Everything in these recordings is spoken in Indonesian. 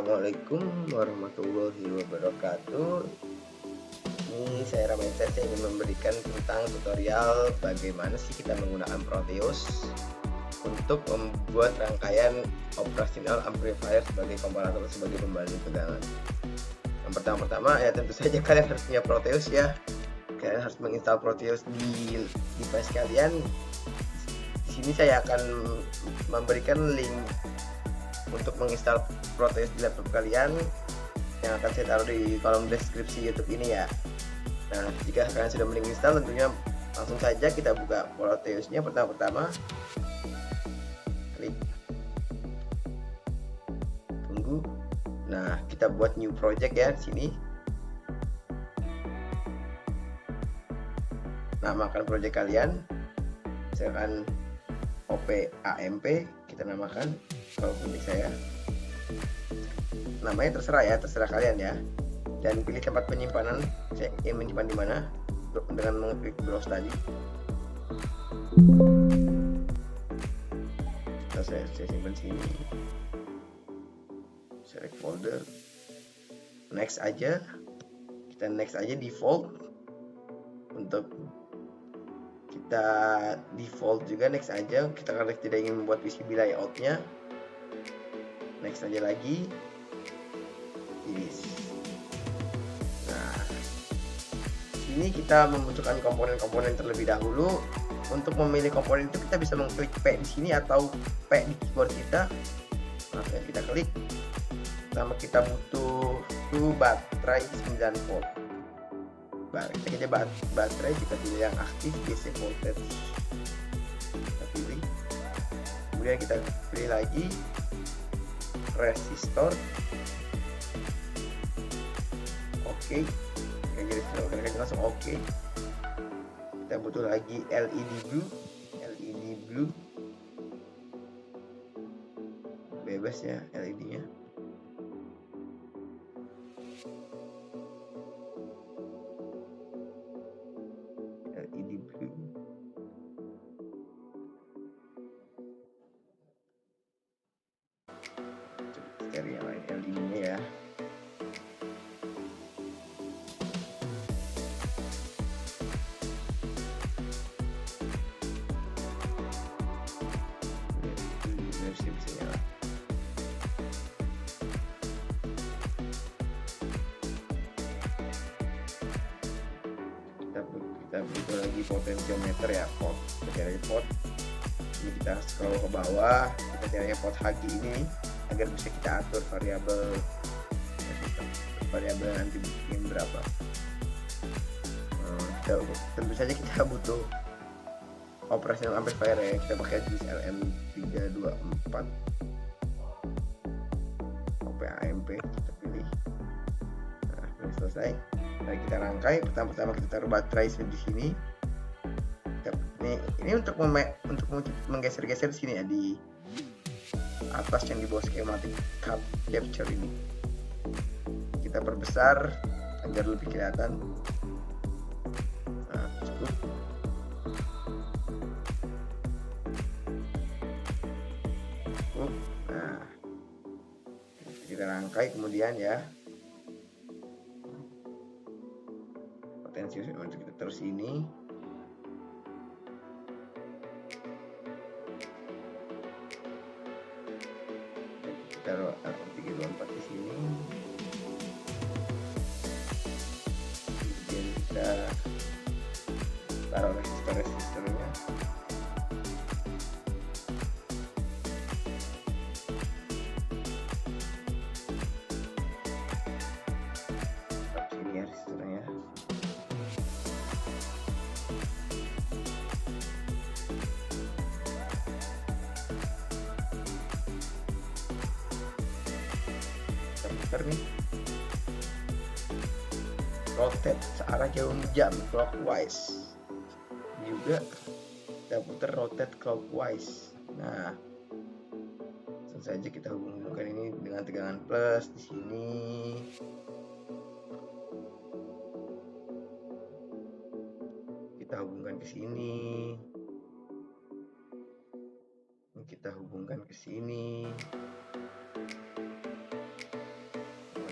Assalamualaikum warahmatullahi wabarakatuh. Ini saya Ramaysa, saya ingin memberikan tentang tutorial bagaimana sih kita menggunakan Proteus untuk membuat rangkaian operasional amplifier sebagai komparator sebagai pembanding tegangan. Yang pertama-tama ya tentu saja kalian harus punya Proteus ya. Kalian harus menginstal Proteus di device kalian. Di sini saya akan memberikan link untuk menginstal Proteus di laptop kalian yang akan saya taruh di kolom deskripsi YouTube ini ya. Nah, jika kalian sudah menginstal, tentunya langsung saja kita buka Proteusnya. Pertama-tama klik tunggu. Nah, kita buat new project ya di sini. Namakan project kalian, misalkan OPAMP kita namakan. Kalau milik saya, namanya terserah ya, terserah kalian ya. Dan pilih tempat penyimpanan, saya ingin menyimpan di mana dengan mengklik browse tadi. Nah, saya simpan sini. Select folder, next aja, kita next aja default. Untuk kita default juga next aja, kita karena tidak ingin membuat PCB layoutnya. Next aja lagi, finish. Nah, ini kita membutuhkan komponen-komponen terlebih dahulu. Untuk memilih komponen itu kita bisa mengklik P di sini atau P di keyboard kita. Langsung kita klik. Pertama kita butuh baterai 9 volt. Kita aja baterai, kita pilih yang aktif DC voltage. Kita pilih. Kemudian kita pilih lagi resistor. Oke. Kita langsung oke. Kita butuh lagi LED blue. Bebas ya LED-nya. LED blue. Cari yang lain LED-nya ya. Kita butuh lagi potentiometer ya, pot. Kita cari pot. Ini kita scroll ke bawah, kita cari pot HG ini agar bisa kita atur variabel nanti yang berapa. Tentu saja kita butuh operasional amplifier ya, kita pakai jenis LM324 OPAMP, kita pilih. Nah, ini selesai. Nah, kita rangkai. Pertama-tama kita taruh baterai di sini. Ini untuk menggeser-geser di sini ya, di atas yang di bawah schematic capture ini. Kita perbesar agar lebih kelihatan. Nah, cukup. Nah, kita rangkai kemudian ya. Potensi untuk kita terus ini. Kita taruh 324 di sini. Kemudian kita taruh resistornya. Sini ya resistornya. Putar nih, rotate searah jarum jam clockwise, juga kita putar rotate clockwise. Nah, langsung saja kita hubungkan ini dengan tegangan plus di sini. Kita hubungkan ke sini. Kita hubungkan ke sini.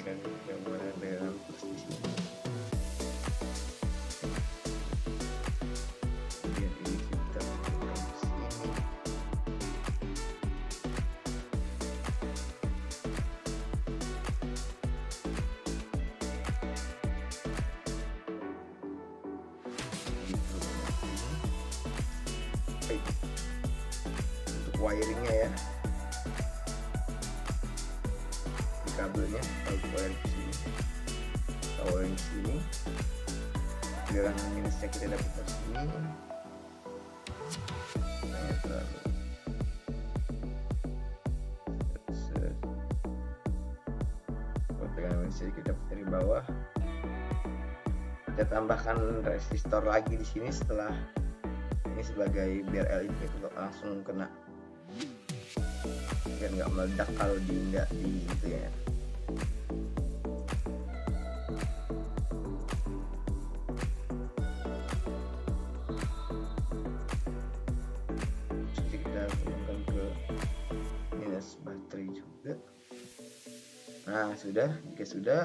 dan yang mana dengan plus di sini. Kemudian ini kita masukkan di sini. Untuk wiringnya ya, di kabelnya kalau wiring ke sini, kalau wiring ke sini, tegangan minusnya kita dapat dari sini. Nah, terlalu tegangan minusnya kita dapat dari bawah. Kita tambahkan resistor lagi di sini setelah ini sebagai biar LED itu langsung kena, biar nggak meledak kalau nggak di itu ya. Jadi kita gunakan ke minus baterai juga. Nah sudah, jika sudah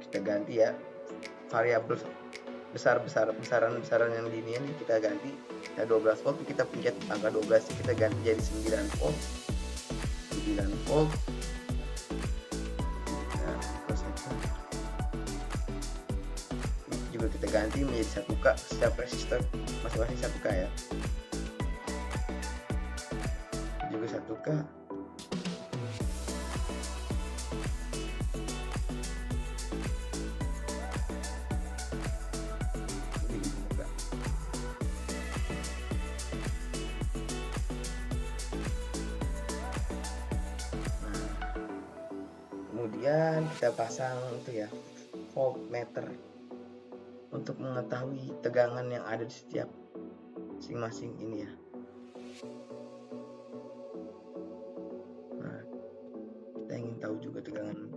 kita ganti ya variabel besaran yang di ini kita ganti ya 12 volt, kita pencet angka 12 kita ganti jadi 9 volt. Nah, ini juga kita ganti menjadi 1K, setiap resistor masing-masing 1K ya, juga 1K. Kemudian kita pasang itu ya voltmeter untuk mengetahui tegangan yang ada di setiap masing-masing ini ya. Nah, kita ingin tahu juga tegangan,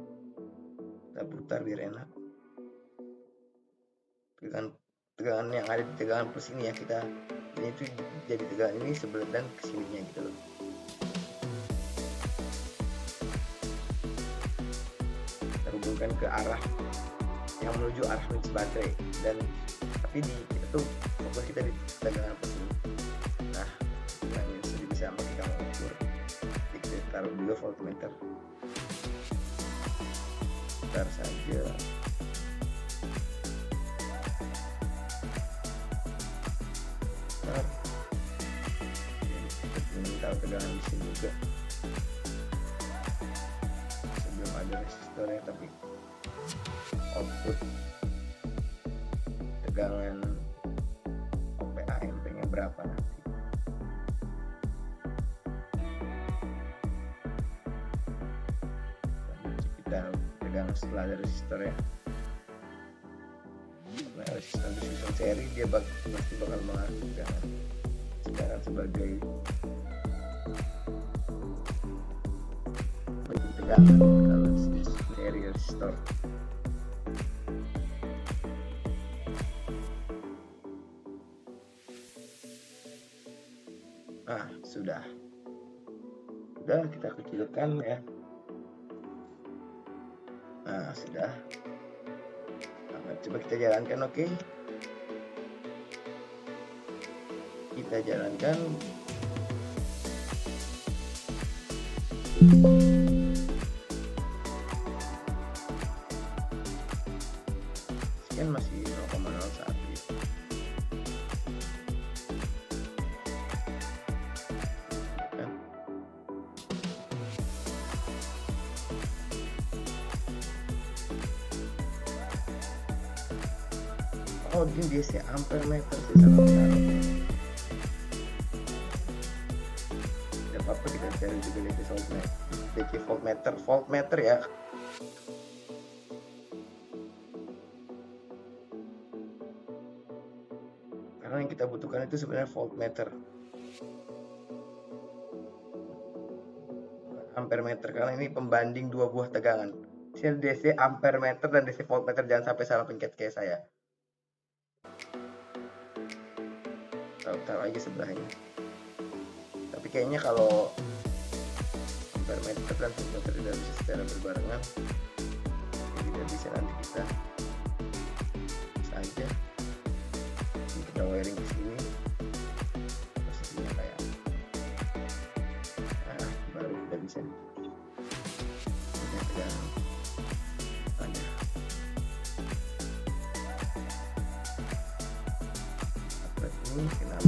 kita putar biar enak. Tegangan yang ada di tegangan plus ini ya, kita ini itu jadi tegangan ini sebelah dan kesininya gitu loh. Hubungkan ke arah yang menuju arah minus baterai, dan tapi di itu fokus kita di tegangan plus ini. Nah, yang sudah bisa kita mengukur, kita taruh juga voltmeter, putar saja. Kita ingin tahu tegangan di sini juga. Sebelum ada resistornya, tapi output tegangan OPA MP-nya berapa nanti. Kita tegangan setelah ada resistor ya. Nah, resistor disusun seri dia pasti bakal mengatur tegangan. Sekarang sebagai tegangan kalau seri resistor. Nah, sudah kita kecilkan ya. Nah, sudah. Nah, coba kita jalankan, oke. Kita jalankan. Sekian masih 0,01 gitu. Oh, ini DC ampere meter sih, sama sekali. Tidak apa-apa, kita cari juga DC voltmeter ya. Karena yang kita butuhkan itu sebenarnya voltmeter, ampere meter, karena ini pembanding dua buah tegangan. Sini DC ampere meter dan DC voltmeter, jangan sampai salah pencet kayak saya. Taruh aja sebelahnya. kayaknya kalau parameter dan voltmeter tidak bisa secara berbarengan, tidak bisa, nanti kita saja kita wiring ke sini, posisinya kayak baru kita bisa tegangan ada ini kenapa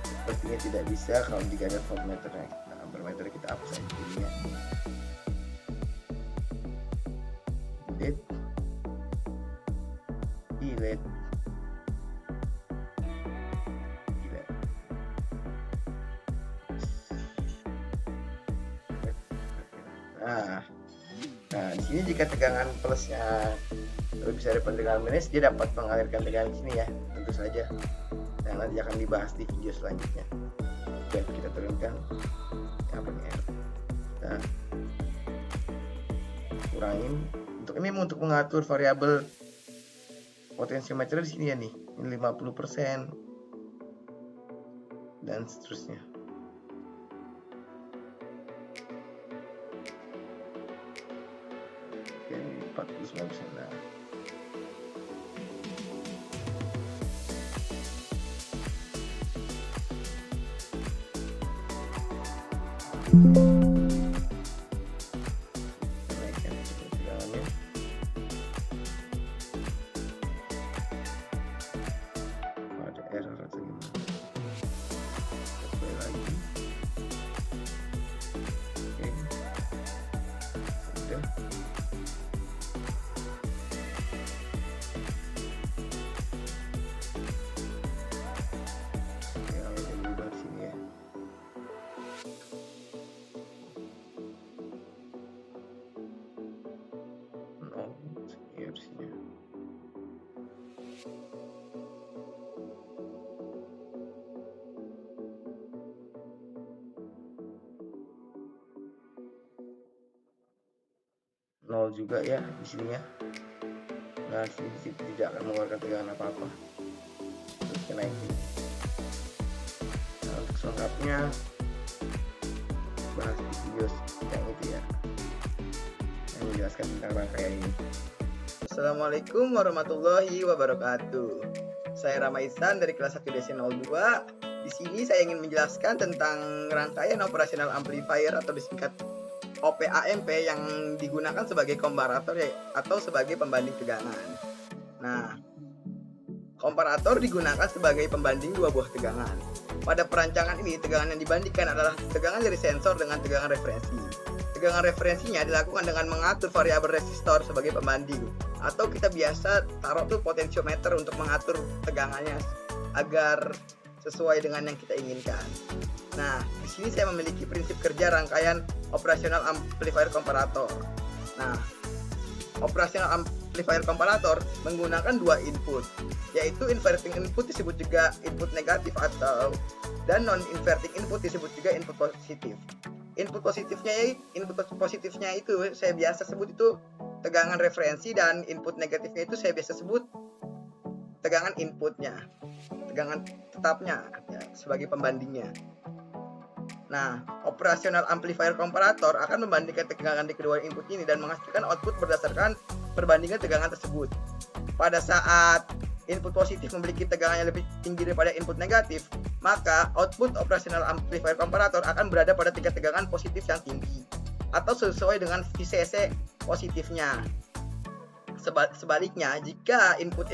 sepertinya tidak bisa kalau jika ada voltmeternya. Ampermeter kita hapus aja jadinya. Delete. Nah, di sini jika tegangan plusnya lebih besar daripada tegangan minus, dia dapat mengalirkan tegangan di sini ya, tentu saja. Nah, nanti akan dibahas di video selanjutnya. Dan kita turunkan apa nih R. Nah, kurangin. Untuk mengatur variabel potensiometer di sini ya nih, ini 50% dan seterusnya. Jadi 49%. Nah, naikkan tegangannya. Ada error atau gimana? Coba lagi. Oke. Sudah. Nol juga ya di sini ya. Nah, sini tidak akan mengeluarkan tegangan apa-apa. Terus kita naikin. Nah, untuk selengkapnya bahas di video yang itu ya, yang menjelaskan tentang rangkaian ini. Assalamualaikum warahmatullahi wabarakatuh. Saya Rama Ihsan dari kelas 1 DC02. Di sini saya ingin menjelaskan tentang rangkaian operasional amplifier atau disingkat OP-AMP yang digunakan sebagai komparator atau sebagai pembanding tegangan. Nah, komparator digunakan sebagai pembanding dua buah tegangan. Pada perancangan ini, tegangan yang dibandingkan adalah tegangan dari sensor dengan tegangan referensi. Tegangan referensinya dilakukan dengan mengatur variabel resistor sebagai pembanding, atau kita biasa taruh tuh potensiometer untuk mengatur tegangannya agar sesuai dengan yang kita inginkan. Nah, di sini saya memiliki prinsip kerja rangkaian operasional amplifier komparator. Nah, operasional amplifier komparator menggunakan dua input, yaitu inverting input disebut juga input negatif dan non-inverting input disebut juga input positif. Input positifnya itu saya biasa sebut itu tegangan referensi, dan input negatifnya itu saya biasa sebut tegangan inputnya, tegangan tetapnya ya, sebagai pembandingnya. Nah, operasional amplifier komparator akan membandingkan tegangan di kedua input ini dan menghasilkan output berdasarkan perbandingan tegangan tersebut. Pada saat input positif memiliki tegangan yang lebih tinggi daripada input negatif, maka output operasional amplifier komparator akan berada pada tingkat tegangan positif yang tinggi atau sesuai dengan VCC positifnya. Sebaliknya, jika input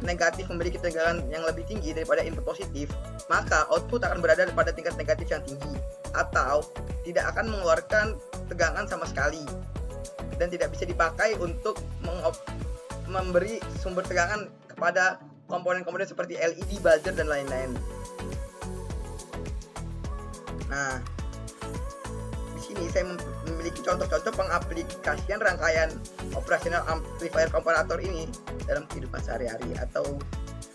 negatif memiliki tegangan yang lebih tinggi daripada input positif, maka output akan berada pada tingkat negatif yang tinggi atau tidak akan mengeluarkan tegangan sama sekali dan tidak bisa dipakai untuk memberi sumber tegangan kepada komponen-komponen seperti LED, buzzer, dan lain-lain. Nah, di sini saya memiliki contoh-contoh pengaplikasian rangkaian operasional amplifier komparator ini dalam kehidupan sehari-hari atau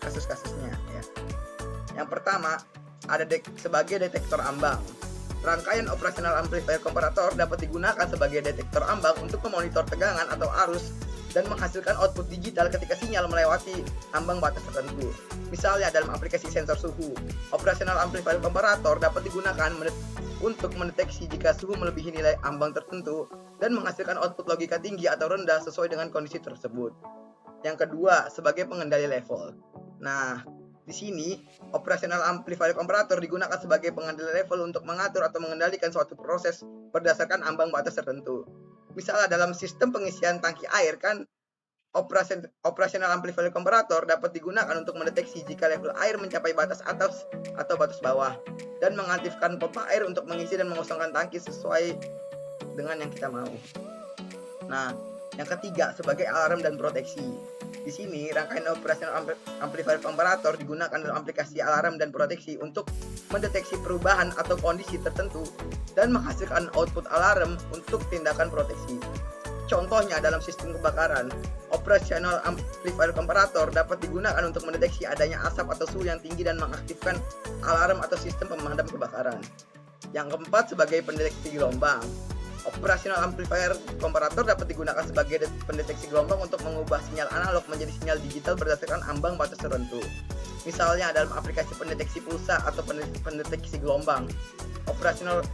kasus-kasusnya ya. Yang pertama, ada sebagai detektor ambang. Rangkaian operasional amplifier komparator dapat digunakan sebagai detektor ambang untuk memonitor tegangan atau arus dan menghasilkan output digital ketika sinyal melewati ambang batas tertentu. Misalnya dalam aplikasi sensor suhu, operasional amplifier komparator dapat digunakan untuk mendeteksi jika suhu melebihi nilai ambang tertentu dan menghasilkan output logika tinggi atau rendah sesuai dengan kondisi tersebut. Yang kedua, sebagai pengendali level. Nah, di sini operasional amplifier komparator digunakan sebagai pengendali level untuk mengatur atau mengendalikan suatu proses berdasarkan ambang batas tertentu. Misalnya dalam sistem pengisian tangki air kan operasional amplifier komparator dapat digunakan untuk mendeteksi jika level air mencapai batas atas atau batas bawah dan mengaktifkan pompa air untuk mengisi dan mengosongkan tangki sesuai dengan yang kita mau. Nah, yang ketiga sebagai alarm dan proteksi. Di sini rangkaian operasional amplifier komparator digunakan dalam aplikasi alarm dan proteksi untuk mendeteksi perubahan atau kondisi tertentu dan menghasilkan output alarm untuk tindakan proteksi. Contohnya dalam sistem kebakaran, operasional amplifier komparator dapat digunakan untuk mendeteksi adanya asap atau suhu yang tinggi dan mengaktifkan alarm atau sistem pemadam kebakaran. Yang keempat sebagai pendeteksi gelombang. Operasional amplifier komparator dapat digunakan sebagai pendeteksi gelombang untuk mengubah sinyal analog menjadi sinyal digital berdasarkan ambang batas tertentu. Misalnya dalam aplikasi pendeteksi pulsa atau pendeteksi gelombang. Operasional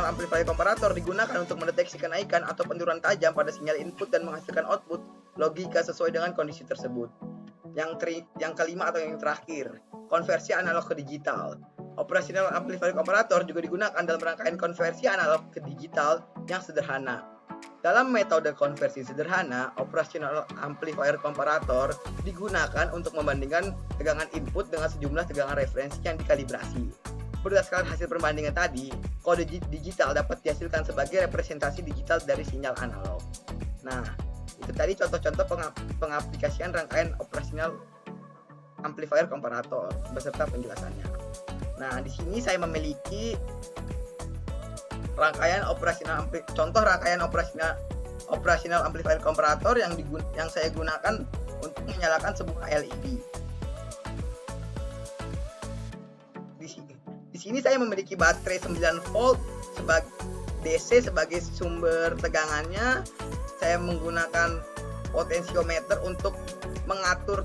amplifier komparator digunakan untuk mendeteksi kenaikan atau penurunan tajam pada sinyal input dan menghasilkan output logika sesuai dengan kondisi tersebut. Yang kelima atau yang terakhir, konversi analog ke digital. Operasional amplifier komparator juga digunakan dalam rangkaian konversi analog ke digital yang sederhana. Dalam metode konversi sederhana, operasional amplifier komparator digunakan untuk membandingkan tegangan input dengan sejumlah tegangan referensi yang dikalibrasi. Berdasarkan hasil perbandingan tadi, kode digital dapat dihasilkan sebagai representasi digital dari sinyal analog. Nah, itu tadi contoh-contoh pengaplikasian rangkaian operasional amplifier komparator beserta penjelasannya. Nah, di sini saya memiliki contoh rangkaian operasional amplifier komparator yang saya gunakan untuk menyalakan sebuah LED. Di sini saya memiliki baterai 9 volt sebagai DC sebagai sumber tegangannya. Saya menggunakan potensiometer untuk mengatur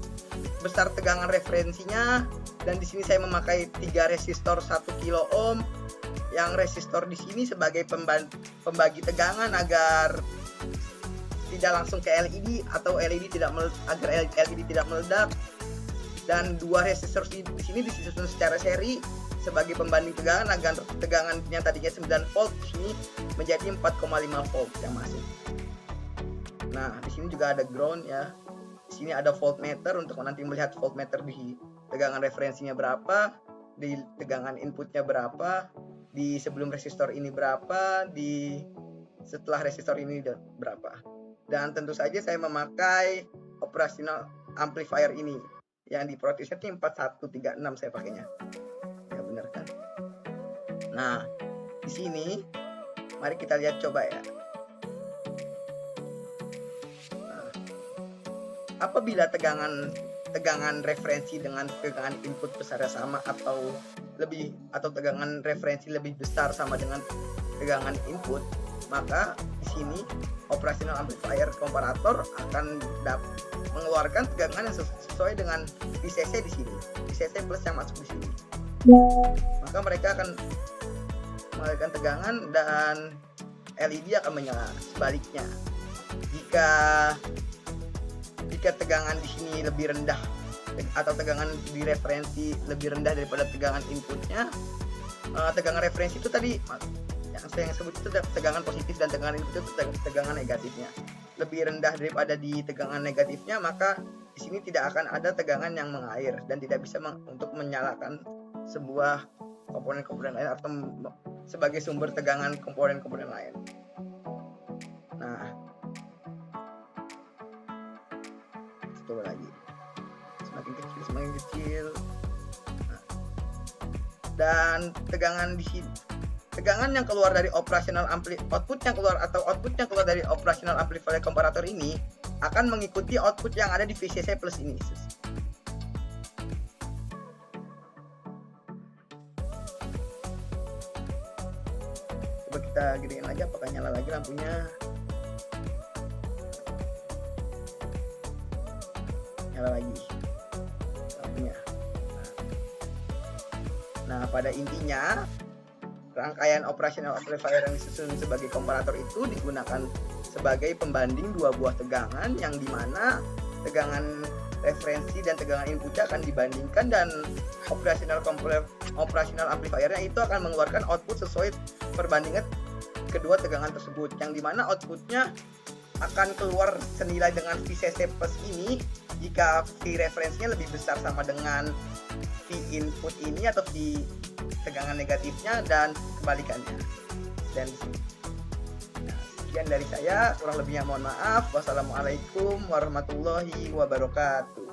besar tegangan referensinya. Dan di sini saya memakai 3 resistor 1 kilo ohm. Yang resistor di sini sebagai pembagi tegangan agar tidak langsung ke LED atau agar LED tidak meledak. Dan 2 resistor di sini disusun secara seri sebagai pembanding tegangan agar tegangan yang tadinya 9 volt di sini menjadi 4,5 volt yang masuk. Nah, di sini juga ada ground ya. Di sini ada voltmeter untuk nanti melihat voltmeter di tegangan referensinya berapa, di tegangan inputnya berapa, di sebelum resistor ini berapa, di setelah resistor ini berapa. Dan tentu saja saya memakai operasional amplifier ini yang di protesnya 4136 saya pakainya. Ya benar kan? Nah, di sini mari kita lihat coba ya. Nah, apabila tegangan referensi dengan tegangan input besarnya sama atau tegangan referensi lebih besar sama dengan tegangan input, maka di sini operasional amplifier komparator akan mengeluarkan tegangan yang sesuai dengan VCC di sini, VCC plus yang masuk di sini. Maka mereka akan mengalirkan tegangan dan LED akan menyala. Sebaliknya, jika tegangan di sini lebih rendah atau tegangan di referensi lebih rendah daripada tegangan inputnya, tegangan referensi itu tadi yang saya sebut itu tegangan positif dan tegangan input itu tegangan negatifnya lebih rendah daripada di tegangan negatifnya, maka di sini tidak akan ada tegangan yang mengalir dan tidak bisa untuk menyalakan sebuah komponen-komponen lain atau sebagai sumber tegangan komponen-komponen lain. Nah, coba lagi, semakin kecil. Nah, dan tegangan di sini, tegangan yang keluar dari operasional output yang keluar dari operasional amplifier komparator ini akan mengikuti output yang ada di VCC plus ini. Coba kita gedein lagi, apakah nyala lagi lampunya? nyala lagi lampunya. Nah, pada intinya rangkaian operasional amplifier yang disusun sebagai komparator itu digunakan sebagai pembanding dua buah tegangan, yang dimana tegangan referensi dan tegangan inputnya akan dibandingkan, dan operasional amplifiernya itu akan mengeluarkan output sesuai perbandingan kedua tegangan tersebut, yang dimana outputnya akan keluar senilai dengan VCC plus ini jika V referensinya lebih besar sama dengan V input ini atau V tegangan negatifnya, dan kebalikannya. Dan sekian dari saya, kurang lebihnya mohon maaf. Wassalamualaikum warahmatullahi wabarakatuh.